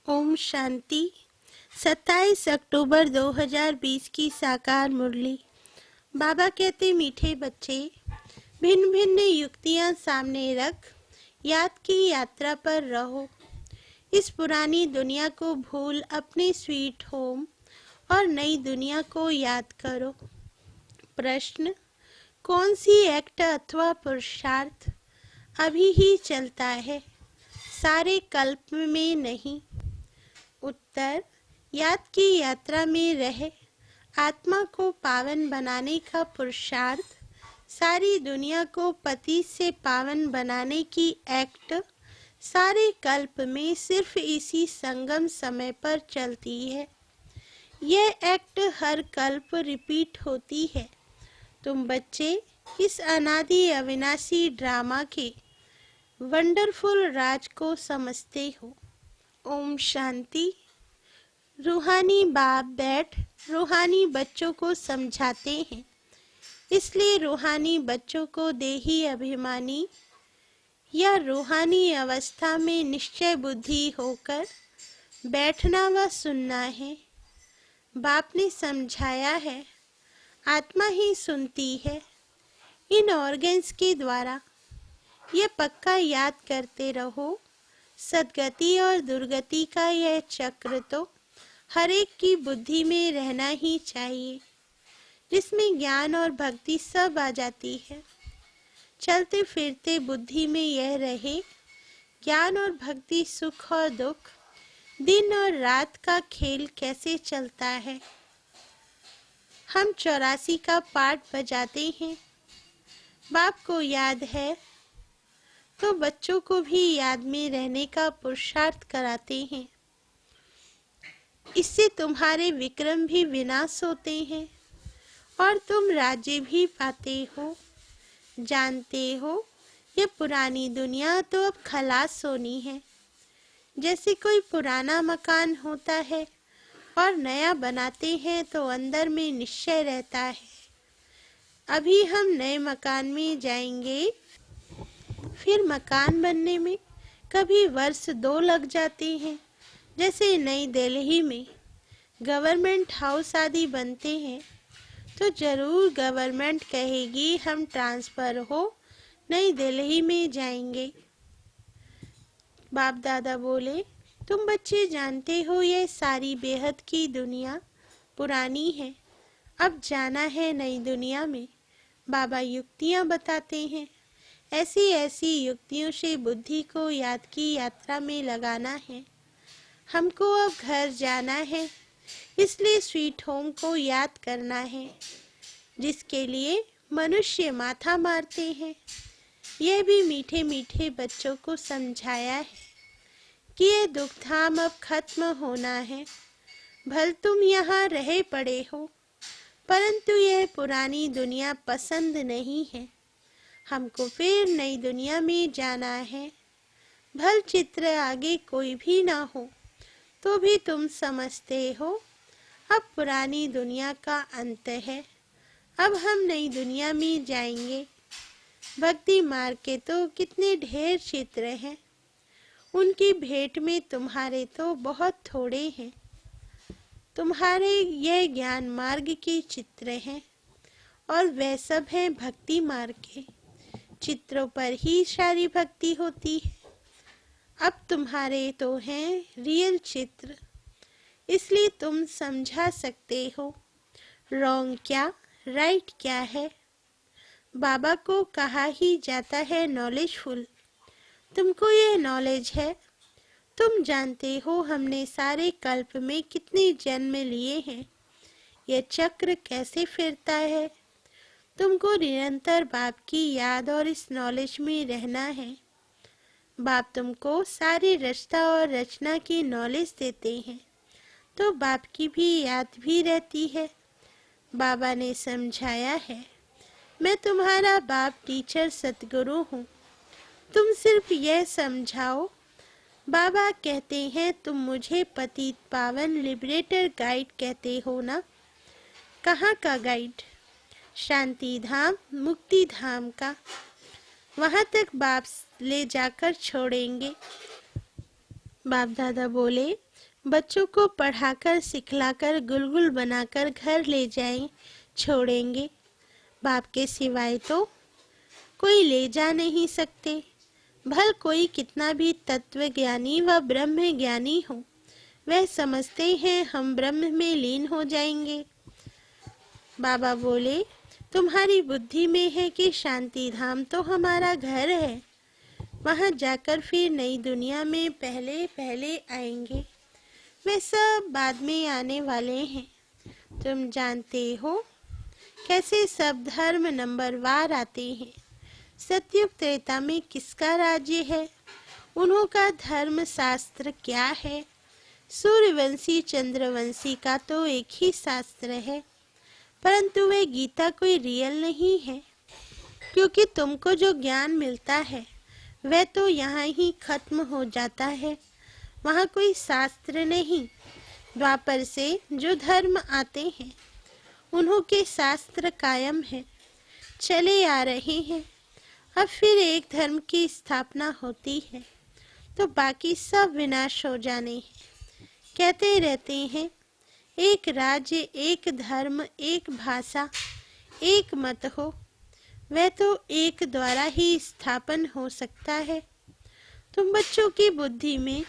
ओम शांति। 27 अक्टूबर 2020 की साकार मुरली। बाबा कहते, मीठे बच्चे, भिन्न भिन्न युक्तियां सामने रख याद की यात्रा पर रहो। इस पुरानी दुनिया को भूल अपने स्वीट होम और नई दुनिया को याद करो। प्रश्न: कौन सी एक्ट अथवा पुरुषार्थ अभी ही चलता है, सारे कल्प में नहीं? उत्तर: याद की यात्रा में रह आत्मा को पावन बनाने का पुरुषार्थ, सारी दुनिया को पति से पावन बनाने की एक्ट सारे कल्प में सिर्फ इसी संगम समय पर चलती है। यह एक्ट हर कल्प रिपीट होती है। तुम बच्चे इस अनादि अविनाशी ड्रामा के वंडरफुल राज को समझते हो। ओम शांति। रूहानी बाप बैठ रूहानी बच्चों को समझाते हैं, इसलिए रूहानी बच्चों को देही अभिमानी या रूहानी अवस्था में निश्चय बुद्धि होकर बैठना व सुनना है। बाप ने समझाया है, आत्मा ही सुनती है। इन ऑर्गन्स के द्वारा यह पक्का याद करते रहो, सद्गति और दुर्गति का यह चक्र तो हर एक की बुद्धि में रहना ही चाहिए, जिसमें ज्ञान और भक्ति सब आ जाती है। चलते फिरते बुद्धि में यह रहे, ज्ञान और भक्ति, सुख और दुख, दिन और रात का खेल कैसे चलता है। हम 84 का पाठ बजाते हैं। बाप को याद है तो बच्चों को भी याद में रहने का पुरुषार्थ कराते हैं। इससे तुम्हारे विक्रम भी विनाश होते हैं और तुम राज्य भी पाते हो। जानते हो, ये पुरानी दुनिया तो अब खलास होनी है। जैसे कोई पुराना मकान होता है और नया बनाते हैं तो अंदर में निश्चय रहता है, अभी हम नए मकान में जाएंगे। फिर मकान बनने में कभी वर्ष 2 लग जाते हैं। जैसे नई दिल्ली में गवर्नमेंट हाउस आदि बनते हैं तो जरूर गवर्नमेंट कहेगी हम ट्रांसफ़र हो नई दिल्ली में जाएंगे। बाप दादा बोले, तुम बच्चे जानते हो यह सारी बेहद की दुनिया पुरानी है, अब जाना है नई दुनिया में। बाबा युक्तियाँ बताते हैं, ऐसी ऐसी युक्तियों से बुद्धि को याद की यात्रा में लगाना है। हमको अब घर जाना है, इसलिए स्वीट होम को याद करना है, जिसके लिए मनुष्य माथा मारते हैं। यह भी मीठे मीठे बच्चों को समझाया है कि ये दुख धाम अब खत्म होना है। भल तुम यहाँ रहे पड़े हो, परंतु यह पुरानी दुनिया पसंद नहीं है। हमको फिर नई दुनिया में जाना है। भल चित्र आगे कोई भी ना हो तो भी तुम समझते हो अब पुरानी दुनिया का अंत है, अब हम नई दुनिया में जाएंगे। भक्ति मार्ग के तो कितने ढेर चित्र हैं, उनकी भेंट में तुम्हारे तो बहुत थोड़े हैं। तुम्हारे यह ज्ञान मार्ग के चित्र हैं और वह सब हैं भक्ति मार्ग के चित्रों पर ही सारी भक्ति होती है। अब तुम्हारे तो हैं रियल चित्र, इसलिए तुम समझा सकते हो रॉन्ग क्या राइट क्या है। बाबा को कहा ही जाता है नॉलेजफुल। तुमको ये नॉलेज है, तुम जानते हो हमने सारे कल्प में कितने जन्म लिए हैं, यह चक्र कैसे फिरता है। तुमको निरंतर बाप की याद और इस नॉलेज में रहना है। बाप तुमको सारी रचना और रचना की नॉलेज देते हैं, तो बाप की भी याद भी रहती है। बाबा ने समझाया है, मैं तुम्हारा बाप टीचर सतगुरु हूँ, तुम सिर्फ यह समझाओ। बाबा कहते हैं, तुम मुझे पतित पावन लिबरेटर गाइड कहते हो ना। कहाँ का गाइड? शांति धाम मुक्ति धाम का। वहाँ तक बाप ले जाकर छोड़ेंगे। बाप दादा बोले, बच्चों को पढ़ाकर सिखलाकर गुलगुल बनाकर घर ले जाएं छोड़ेंगे। बाप के सिवाय तो कोई ले जा नहीं सकते। भल कोई कितना भी तत्वज्ञानी व ब्रह्म ज्ञानी हो, वह समझते हैं हम ब्रह्म में लीन हो जाएंगे। बाबा बोले, तुम्हारी बुद्धि में है कि शांति धाम तो हमारा घर है, वहां जाकर फिर नई दुनिया में पहले पहले आएंगे। वे सब बाद में आने वाले हैं। तुम जानते हो कैसे सब धर्म नंबरवार आते हैं। सतयुग त्रेता में किसका राज्य है, उन्हों का धर्म शास्त्र क्या है। सूर्यवंशी चंद्रवंशी का तो एक ही शास्त्र है, परंतु वह गीता कोई रियल नहीं है, क्योंकि तुमको जो ज्ञान मिलता है वह तो यहाँ ही खत्म हो जाता है, वहाँ कोई शास्त्र नहीं। द्वापर से जो धर्म आते हैं उन्हों के शास्त्र कायम है, चले आ रहे हैं। अब फिर एक धर्म की स्थापना होती है तो बाकी सब विनाश हो जाने हैं। कहते रहते हैं एक राज्य, एक धर्म, एक भाषा, एक मत हो, वह तो एक द्वारा ही स्थापन हो सकता है। तुम बच्चों की बुद्धि में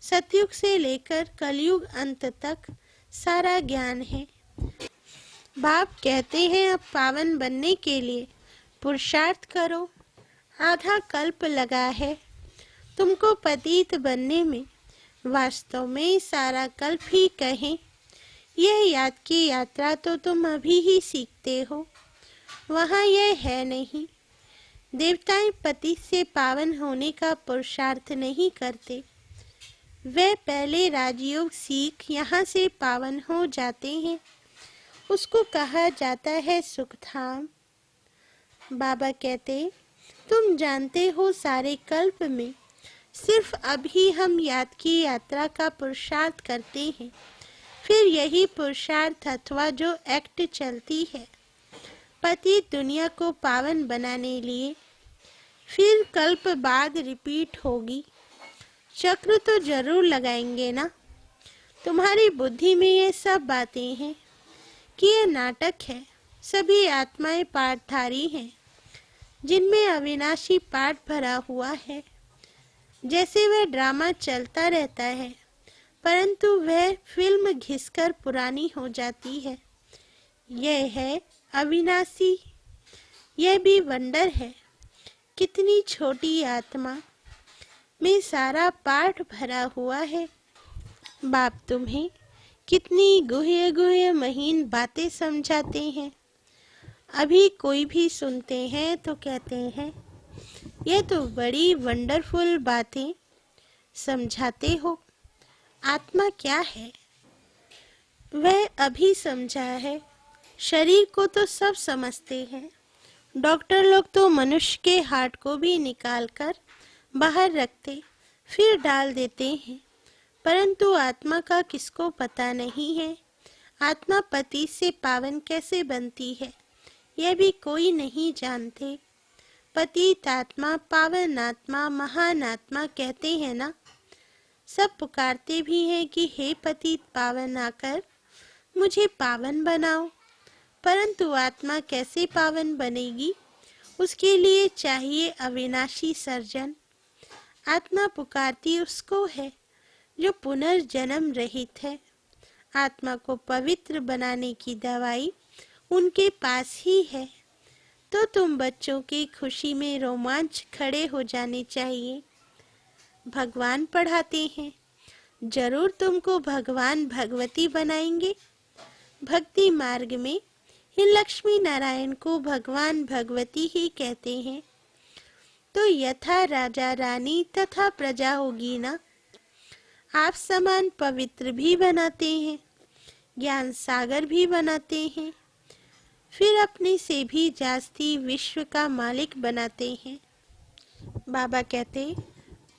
सतयुग से लेकर कलयुग अंत तक सारा ज्ञान है। बाप कहते हैं अब पावन बनने के लिए पुरुषार्थ करो। आधा कल्प लगा है तुमको पतित बनने में, वास्तव में सारा कल्प ही कहें। यह याद की यात्रा तो तुम अभी ही सीखते हो, वहाँ यह है नहीं। देवताएं पति से पावन होने का पुरुषार्थ नहीं करते, वे पहले राजयोग सीख यहाँ से पावन हो जाते हैं। उसको कहा जाता है सुखधाम। बाबा कहते, तुम जानते हो सारे कल्प में सिर्फ अभी हम याद की यात्रा का पुरुषार्थ करते हैं, फिर यही पुरुषार्थ अथवा जो एक्ट चलती है पति दुनिया को पावन बनाने लिए, फिर कल्प बाद रिपीट होगी। चक्र तो जरूर लगाएंगे ना। तुम्हारी बुद्धि में ये सब बातें हैं कि ये नाटक है। सभी आत्माएं पाठधारी हैं जिनमें अविनाशी पाठ भरा हुआ है। जैसे वह ड्रामा चलता रहता है, परंतु वह फिल्म घिसकर पुरानी हो जाती है। यह है अविनाशी। यह भी वंडर है, कितनी छोटी आत्मा में सारा पाठ भरा हुआ है। बाप तुम्हें कितनी गुह्य गुह्य महीन बातें समझाते हैं। अभी कोई भी सुनते हैं तो कहते हैं यह तो बड़ी वंडरफुल बातें समझाते हो। आत्मा क्या है वह अभी समझा है। शरीर को तो सब समझते हैं। डॉक्टर लोग तो मनुष्य के हार्ट को भी निकालकर बाहर रखते फिर डाल देते हैं, परंतु आत्मा का किसको पता नहीं है। आत्मा पति से पावन कैसे बनती है यह भी कोई नहीं जानते। पतित आत्मा, पावन आत्मा, महान आत्मा कहते हैं ना। सब पुकारते भी हैं कि हे पतित पावन आकर मुझे पावन बनाओ, परंतु आत्मा कैसे पावन बनेगी, उसके लिए चाहिए अविनाशी सर्जन। आत्मा पुकारती उसको है जो पुनर्जन्म रहित है। आत्मा को पवित्र बनाने की दवाई उनके पास ही है। तो तुम बच्चों की खुशी में रोमांच खड़े हो जाने चाहिए। भगवान पढ़ाते हैं, जरूर तुमको भगवान भगवती बनाएंगे। भक्ति मार्ग में इन लक्ष्मी नारायण को भगवान भगवती ही कहते हैं। तो यथा राजा रानी तथा प्रजा होगी ना। आप समान पवित्र भी बनाते हैं, ज्ञान सागर भी बनाते हैं, फिर अपने से भी जास्ती विश्व का मालिक बनाते हैं। बाबा कहते,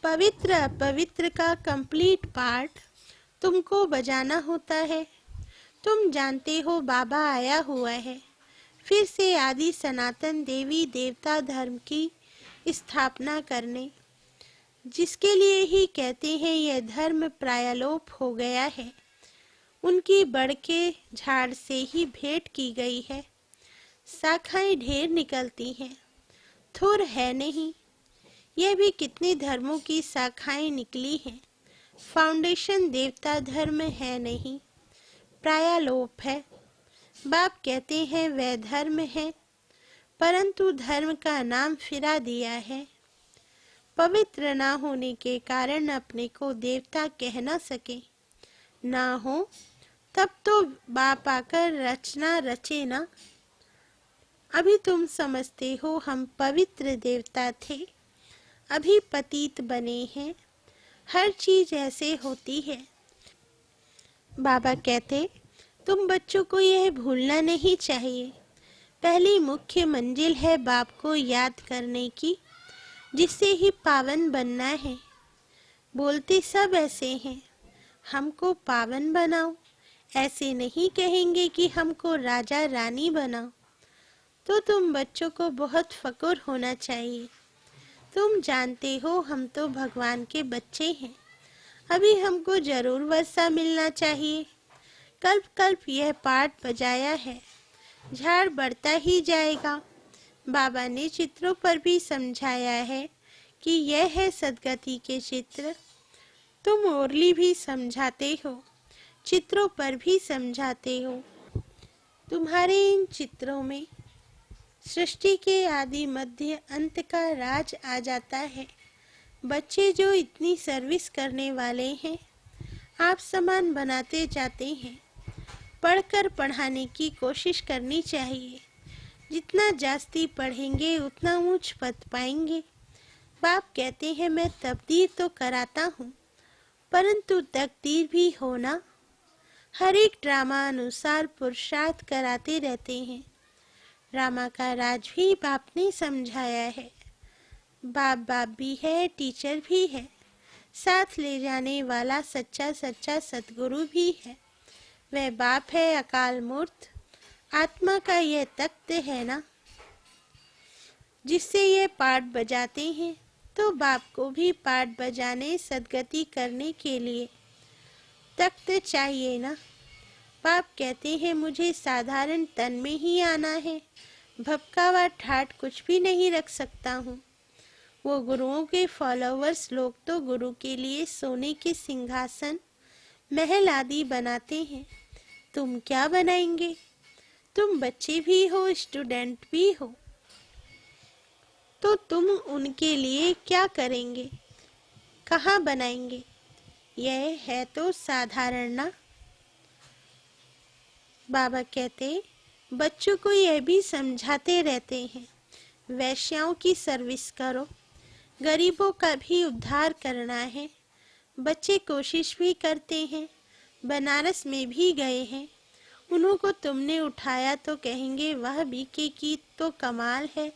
पवित्र अपवित्र का कंप्लीट पार्ट तुमको बजाना होता है। तुम जानते हो बाबा आया हुआ है फिर से आदि सनातन देवी देवता धर्म की स्थापना करने। जिसके लिए ही कहते हैं यह धर्म प्रायलोप हो गया है, उनकी बड़ के झाड़ से ही भेंट की गई है। शाखाएं ढेर निकलती हैं, थोर है नहीं। यह भी कितने धर्मों की शाखाएं निकली हैं। फाउंडेशन देवता धर्म है नहीं, प्रायलोप है। बाप कहते हैं वह धर्म है, परंतु धर्म का नाम फिरा दिया है। पवित्र ना होने के कारण अपने को देवता कह न सके। ना हो तब तो बाप आकर रचना रचे ना। अभी तुम समझते हो हम पवित्र देवता थे, अभी पतित बने हैं। हर चीज ऐसे होती है। बाबा कहते तुम बच्चों को यह भूलना नहीं चाहिए। पहली मुख्य मंजिल है बाप को याद करने की, जिससे ही पावन बनना है। बोलते सब ऐसे हैं, हमको पावन बनाओ। ऐसे नहीं कहेंगे कि हमको राजा रानी बनाओ। तो तुम बच्चों को बहुत फक्र होना चाहिए। तुम जानते हो हम तो भगवान के बच्चे हैं। अभी हमको जरूर वर्षा मिलना चाहिए। कल्प कल्प यह पाठ बजाया है, झाड़ बढ़ता ही जाएगा। बाबा ने चित्रों पर भी समझाया है कि यह है सद्गति के चित्र। तुम ओरली भी समझाते हो, चित्रों पर भी समझाते हो। तुम्हारे इन चित्रों में सृष्टि के आदि मध्य अंत का राज आ जाता है। बच्चे जो इतनी सर्विस करने वाले हैं, आप समान बनाते जाते हैं। पढ़कर पढ़ाने की कोशिश करनी चाहिए। जितना जास्ती पढ़ेंगे उतना ऊंच पद पाएंगे। बाप कहते हैं मैं तकदीर तो कराता हूँ, परंतु तकदीर भी होना। हर एक ड्रामा अनुसार पुरुषार्थ कराते रहते हैं। ड्रामा का राज भी बाप ने समझाया है। बाप बाप भी है, टीचर भी है, साथ ले जाने वाला सच्चा सच्चा सतगुरु भी है। वह बाप है अकाल मूर्त। आत्मा का यह तख्त है ना, जिससे ये पाठ बजाते हैं। तो बाप को भी पाठ बजाने सद्गति करने के लिए तख्त चाहिए ना। बाप कहते हैं मुझे साधारण तन में ही आना है, भपकावा ठाट कुछ भी नहीं रख सकता हूँ। वो गुरुओं के फॉलोवर्स लोग तो गुरु के लिए सोने के सिंहासन, महल आदि बनाते हैं। तुम क्या बनाएंगे? तुम बच्चे भी हो, स्टूडेंट भी हो, तो तुम उनके लिए क्या करेंगे? कहाँ बनाएंगे? यह है तो साधारण ना। बाबा कहते बच्चों को यह भी समझाते रहते हैं, वैश्याओं की सर्विस करो, गरीबों का भी उद्धार करना है। बच्चे कोशिश भी करते हैं, बनारस में भी गए हैं। उन्होंने तुमने उठाया तो कहेंगे वह बीके की तो कमाल है।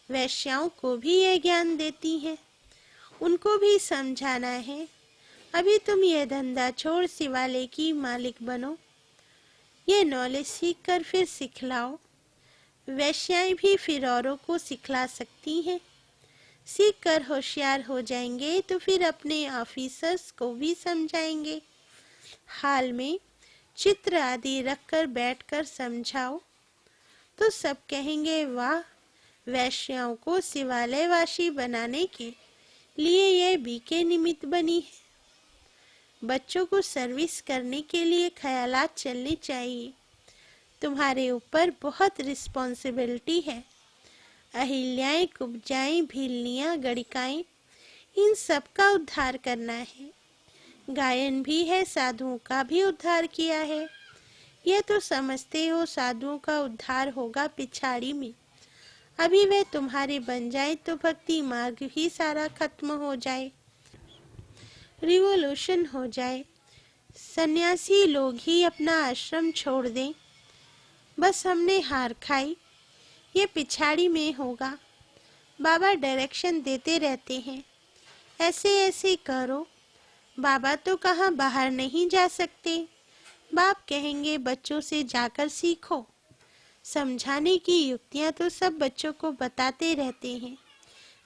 वैश्याओं को भी यह ज्ञान देती हैं, उनको भी समझाना है। अभी तुम यह धंधा छोड़ शिवालय की मालिक बनो। ये नॉलेज सीख कर फिर सिखलाओ। वैश्याएं भी फिर औरों को सिखला सकती हैं। सीख कर होशियार हो जाएंगे तो फिर अपने ऑफिसर्स को भी समझाएंगे। हाल में चित्र आदि रखकर बैठकर समझाओ तो सब कहेंगे वाह, वैश्याओं को शिवालयवासी बनाने के लिए यह बीके निमित्त बनी है। बच्चों को सर्विस करने के लिए ख्यालात चलने चाहिए। तुम्हारे ऊपर बहुत रिस्पॉन्सिबिलिटी है। अहिल्याएं, कुब्जाएं, भीलनियां, गणिकाएं, इन सब का उद्धार करना है। गायन भी है, साधुओं का भी उद्धार किया है। यह तो समझते हो साधुओं का उद्धार होगा पिछाड़ी में। अभी वे तुम्हारे बन जाए तो भक्ति मार्ग ही सारा खत्म हो जाए, रिवोल्यूशन हो जाए। सन्यासी लोग ही अपना आश्रम छोड़ दें। बस हमने हार खाई, ये पिछाड़ी में होगा। बाबा डायरेक्शन देते रहते हैं, ऐसे ऐसे करो। बाबा तो कहाँ बाहर नहीं जा सकते। बाप कहेंगे बच्चों से जाकर सीखो। समझाने की युक्तियाँ तो सब बच्चों को बताते रहते हैं।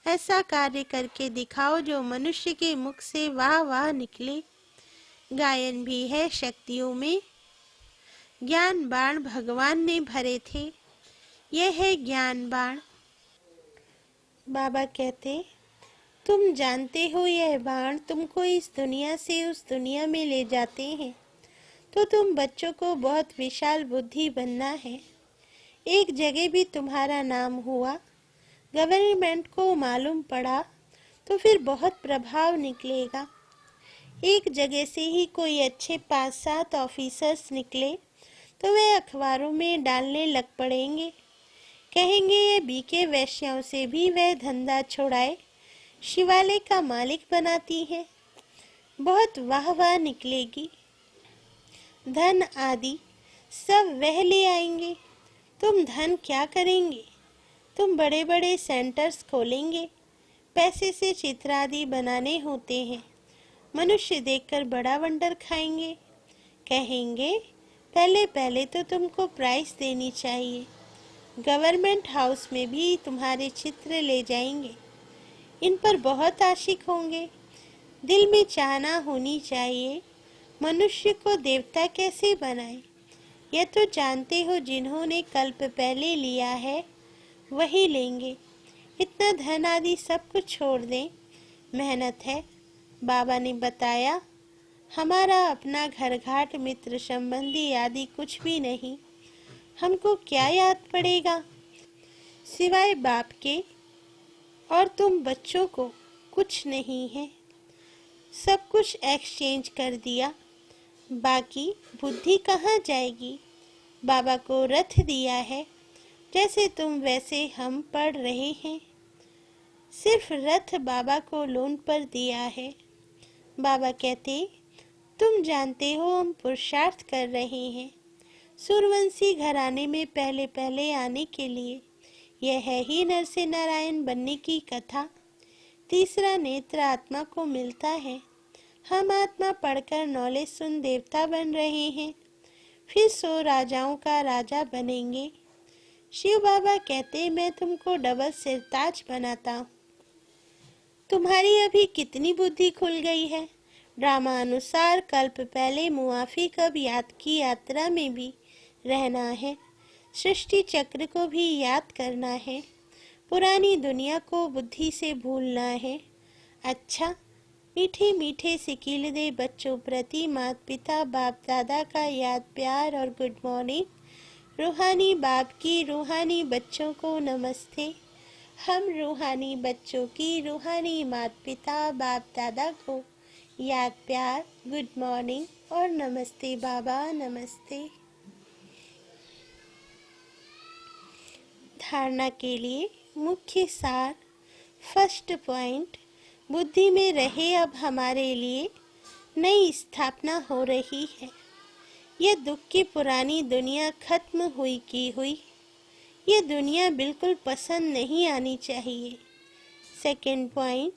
ऐसा कार्य करके दिखाओ जो मनुष्य के मुख से वाह वाह निकले। गायन भी है शक्तियों में, ज्ञान बाण भगवान ने भरे थे, यह है ज्ञान बाण। बाबा कहते, तुम जानते हो यह बाण तुमको इस दुनिया से उस दुनिया में ले जाते हैं, तो तुम बच्चों को बहुत विशाल बुद्धि बनना है। एक जगह भी तुम्हारा नाम हुआ, गवर्नमेंट को मालूम पड़ा, तो फिर बहुत प्रभाव निकलेगा। एक जगह से ही कोई अच्छे 5-7 ऑफिसर्स निकले तो वे अखबारों में डालने लग पड़ेंगे। कहेंगे ये बीके वैश्यों से भी वह धंधा छुड़ाए, शिवालय का मालिक बनाती है। बहुत वाह वाह निकलेगी। धन आदि सब वह ले आएंगे। तुम धन क्या करेंगे? तुम बड़े बड़े सेंटर्स खोलेंगे। पैसे से चित्र आदि बनाने होते हैं। मनुष्य देखकर बड़ा वंडर खाएंगे। कहेंगे पहले पहले तो तुमको प्राइस देनी चाहिए। गवर्नमेंट हाउस में भी तुम्हारे चित्र ले जाएंगे। इन पर बहुत आशिक होंगे। दिल में चाहना होनी चाहिए, मनुष्य को देवता कैसे बनाए। यह तो जानते हो जिन्होंने कल्प पहले लिया है वही लेंगे। इतना धन आदि सब कुछ छोड़ दें, मेहनत है। बाबा ने बताया, हमारा अपना घर घाट मित्र संबंधी आदि कुछ भी नहीं। हमको क्या याद पड़ेगा सिवाय बाप के, और तुम बच्चों को कुछ नहीं है। सब कुछ एक्सचेंज कर दिया, बाकी बुद्धि कहाँ जाएगी। बाबा को रथ दिया है, जैसे तुम वैसे हम पढ़ रहे हैं। सिर्फ रथ बाबा को लोन पर दिया है। बाबा कहते, तुम जानते हो हम पुरुषार्थ कर रहे हैं सूर्यवंशी घराने में पहले पहले आने के लिए। यह है ही नर से नारायण बनने की कथा। तीसरा नेत्र आत्मा को मिलता है। हम आत्मा पढ़कर नॉलेज सुन देवता बन रहे हैं, फिर 100 राजाओं का राजा बनेंगे। शिव बाबा कहते, मैं तुमको डबल सिरताज बनाता हूँ। तुम्हारी अभी कितनी बुद्धि खुल गई है। ड्रामा अनुसार कल्प पहले मुआफी कब याद की यात्रा में भी रहना है। सृष्टि चक्र को भी याद करना है। पुरानी दुनिया को बुद्धि से भूलना है। अच्छा, मीठे मीठे सिकील दे बच्चों प्रति माता पिता बाप दादा का याद प्यार और गुड मॉर्निंग। रूहानी बाप की रूहानी बच्चों को नमस्ते। हम रूहानी बच्चों की रूहानी माता पिता बाप दादा को याद प्यार गुड मॉर्निंग और नमस्ते बाबा नमस्ते। धारणा के लिए मुख्य सार। फर्स्ट पॉइंट, बुद्धि में रहे अब हमारे लिए नई स्थापना हो रही है। यह दुख की पुरानी दुनिया खत्म हुई की हुई। यह दुनिया बिल्कुल पसंद नहीं आनी चाहिए। सेकंड पॉइंट,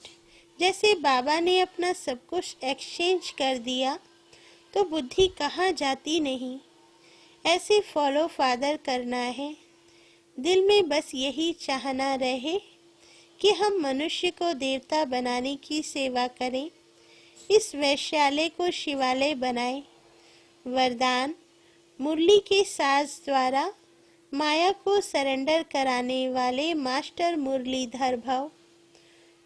जैसे बाबा ने अपना सब कुछ एक्सचेंज कर दिया तो बुद्धि कहाँ जाती नहीं। ऐसे फॉलो फादर करना है। दिल में बस यही चाहना रहे कि हम मनुष्य को देवता बनाने की सेवा करें। इस वैश्यालय को शिवालय बनाएं। वरदान, मुरली के साज द्वारा माया को सरेंडर कराने वाले मास्टर मुरलीधर भव।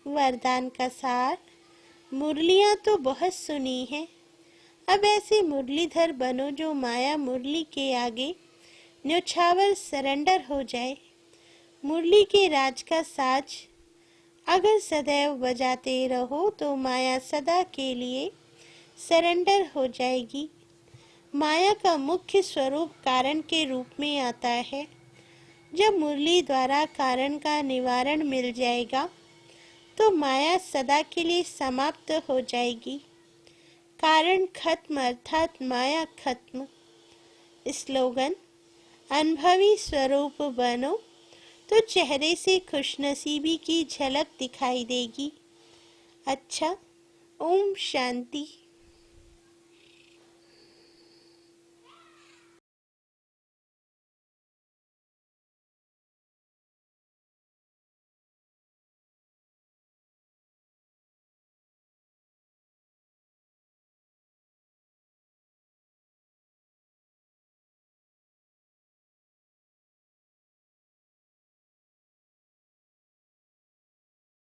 वरदान का सार, मुरलियाँ तो बहुत सुनी हैं, अब ऐसे मुरलीधर बनो जो माया मुरली के आगे न्योछावर सरेंडर हो जाए। मुरली के राज का साज अगर सदैव बजाते रहो तो माया सदा के लिए सरेंडर हो जाएगी। माया का मुख्य स्वरूप कारण के रूप में आता है। जब मुरली द्वारा कारण का निवारण मिल जाएगा तो माया सदा के लिए समाप्त हो जाएगी। कारण खत्म अर्थात माया खत्म। स्लोगन, अनुभवी स्वरूप बनो तो चेहरे से खुशनसीबी की झलक दिखाई देगी। अच्छा, ओम शांति।